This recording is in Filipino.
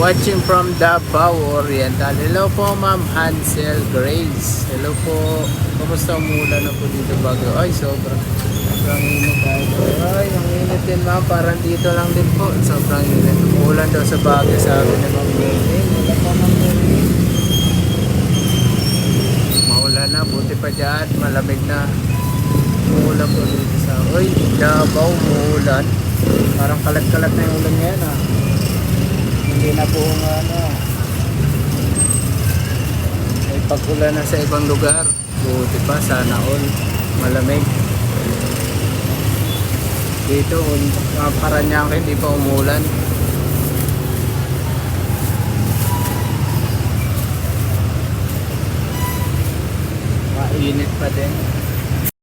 Watching from Davao Oriental. Hello po Ma'am Hansel Grace. Hello po. Kumusta, umulan na po dito Baguio? Ay, sobrang init tayo. Ay, ang init din ma'am. Parang dito lang din po. Sobrang init. Umulan daw sa Baguio, sabi ni Ma'am Grace. Wala pa Ma'am Grace. Maulan na. Buti pa dyan. Malamig na. Umulan po dito sa... Uy, Davao, umulan. Parang kalat-kalat na yung ulan ngayon ah. Hindi na po may pag-ulan na sa ibang lugar. Buti pa, sana all malamig. Dito, Paranaque, hindi pa umulan. Mainit pa din.